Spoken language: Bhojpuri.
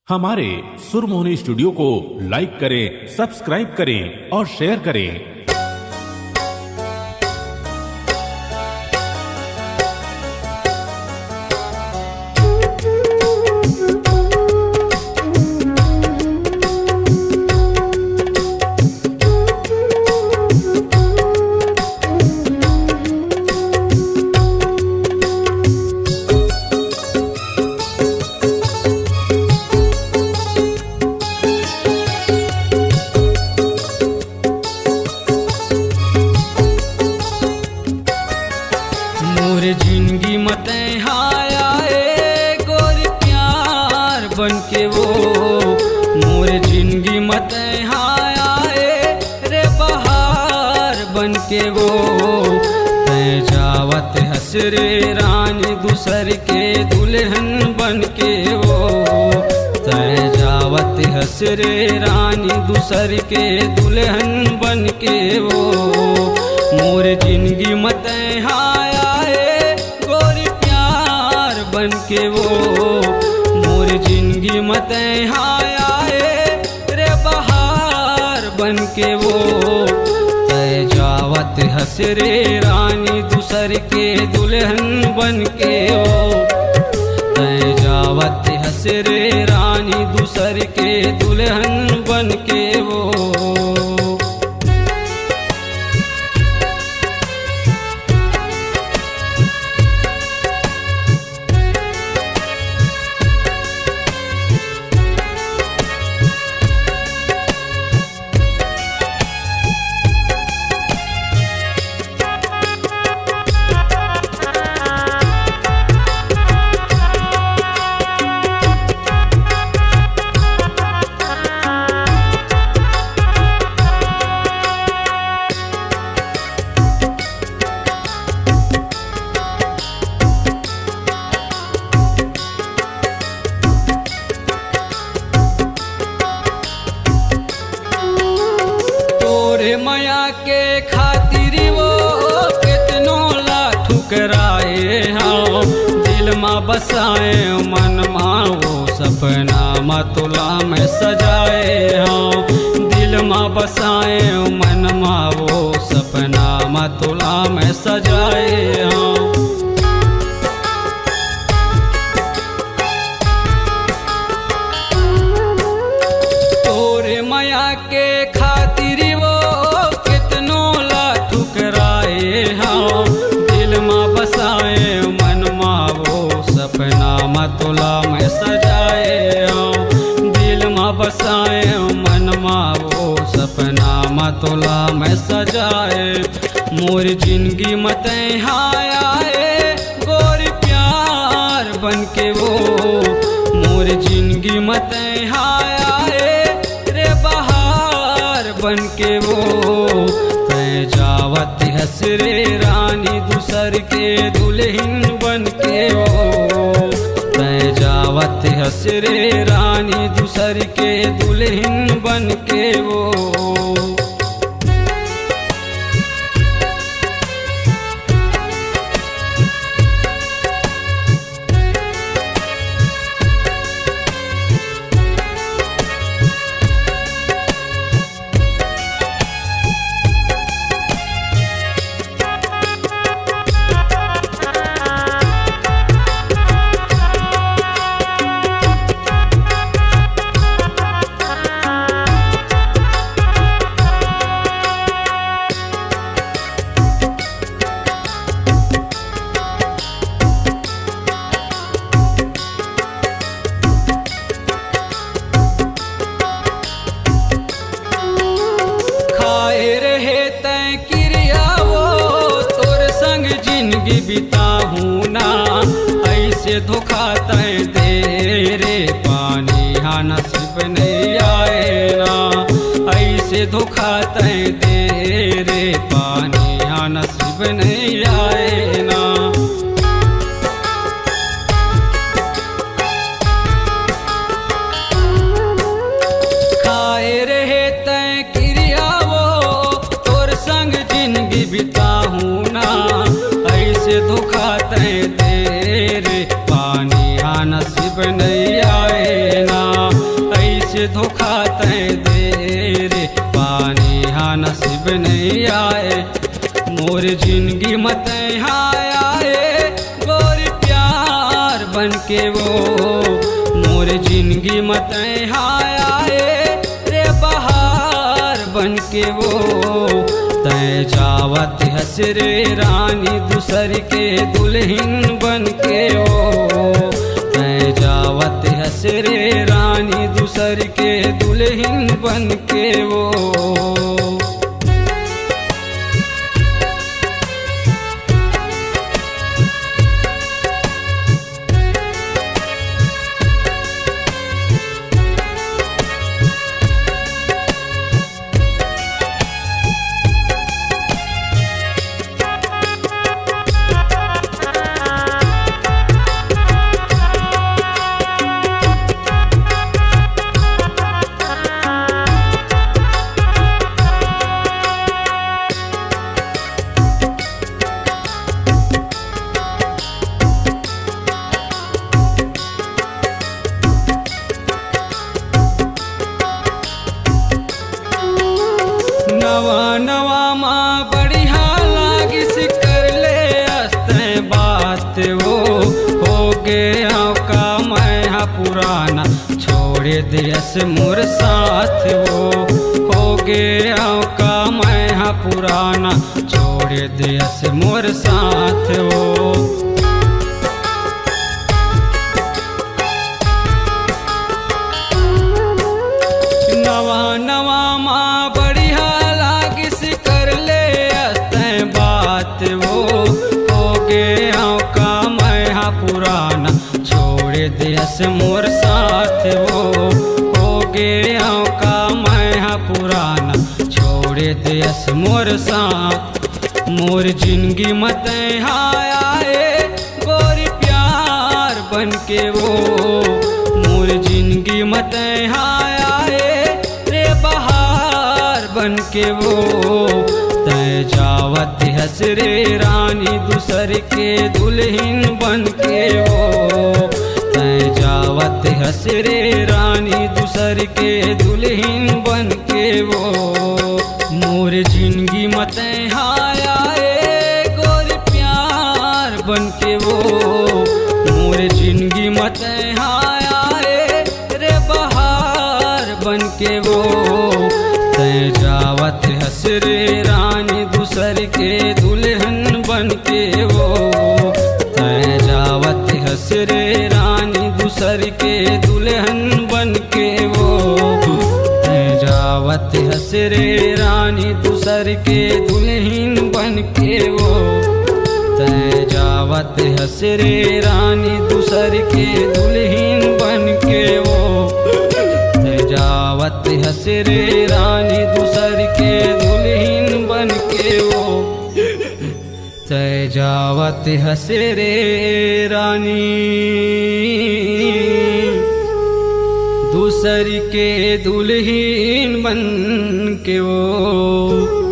हमारे सुरमोहनी स्टूडियो को लाइक करें, सब्सक्राइब करें और शेयर करें। मोर जिंदगी मत हाया गोर प्यार बन के वो, मोर जिंदगी मत हाया रे बहार बन के वो। तय जावत हसरे रानी दूसर के दुल्हन बन के वो, तय जावत हसरे रानी दूसर के दुल्हन बन के वो। मोर जिंदगी मत हाया बन के वो, मोर जिंदगी मत हाया रे बहार बन के वो। तय जावत हसरे रानी दूसर के दुल्हन बन के वो, तय जावत हसरे रानी दूसर के दुल्हन बन के वो। माया के खातिर वो कितनो ला ठुकराए हाँ, दिल में बसाए मन माँ वो सपना मतुला में सजाए हाँ, दिल में बसाए मन माँ वो सपना मतुला में सजाए हाँ। तोरे माया के खातिर वो दिल में बसाए मन माँ वो सपना मतुला में सजाए हाँ, दिल में बसाए मन माँ वो सपना मतुला में सजाए। मोर जिंदगी मत हाया गोर प्यार बन के वो, मोर जिंदगी मत हाया रे बहार बन के वो। तय जावत हसरे रानी दूसर के दुल्हन बन के वो, तय जावत हसरे रानी दूसर के दुल्हन बन के वो। बिताहूँ ना ऐसे धोखा तय दे रे पानी हाँ नसीब नहीं आए ना, ऐसे धोखा तय दे रे पानी हाँ नसीब नहीं आए ना। खाए रहे तय क्रिया वो तोर संग जिंदगी बिताहूँ ना, ऐसे धोखा तय दे रे पानी हाँ नसीब नहीं आए ना। ऐसे धोखा तय दे रे पानी हाँ नसीब नहीं आए। मोर जिंदगी मत हाँ आए गोरी प्यार बन के वो, मोर जिंदगी मत हाँ आए रे बहार बन के वो। तय जावत हंस रे रानी दूसर के दुल्हन बन के वो, तय जावत हंस रे रानी दूसर के दुल्हन बन के वो। नवा नवा माँ बढ़िया लागिस कर ले अस्ते बात वो, हो गया का मैं पुराना छोड़े दियस मोर साथ वो, हो गया का मैं पुराना छोड़े दियस मोर साथ वो। नवा नवा माँ बढ़िया लागिस कर ले अस्ते बात वो, हो गया का मैं पुराना छोड़े दियस मोर साथ वो, हो गया का मैं पुराना छोड़े दियस मोर साथ। मोर जिंदगी मत हाँ आए गोरी प्यार बन के वो, मोर जिंदगी मत हाँ आए रे बहार बन के वो। तय जावत हंस रे रानी दूसर के दुल्हन बन के वो, तय जावत हंस रे रानी दूसर के दुल्हन बन के वो। मोर जिंदगी मत हाँ आए गोरी प्यार बन के वो, मोर जिंदगी मत हाँ आए रे बहार बन के वो। तय जावत हंस रे रानी दूसर के दुल्हन बन के वो, तय जावत हंस रे रानी दूसर के दुल्हन बन के वो, तय जावत हंस रे रानी दूसर के दुल्हन बन के वो, तय जावत हंस रे रानी दूसर के दुल्हन बन के वो, तय जावत हंस रे रानी दूसर के दुल्हन बन के वो, तय जावत हंस रे रानी दूसर के दुल्हन बन के वो।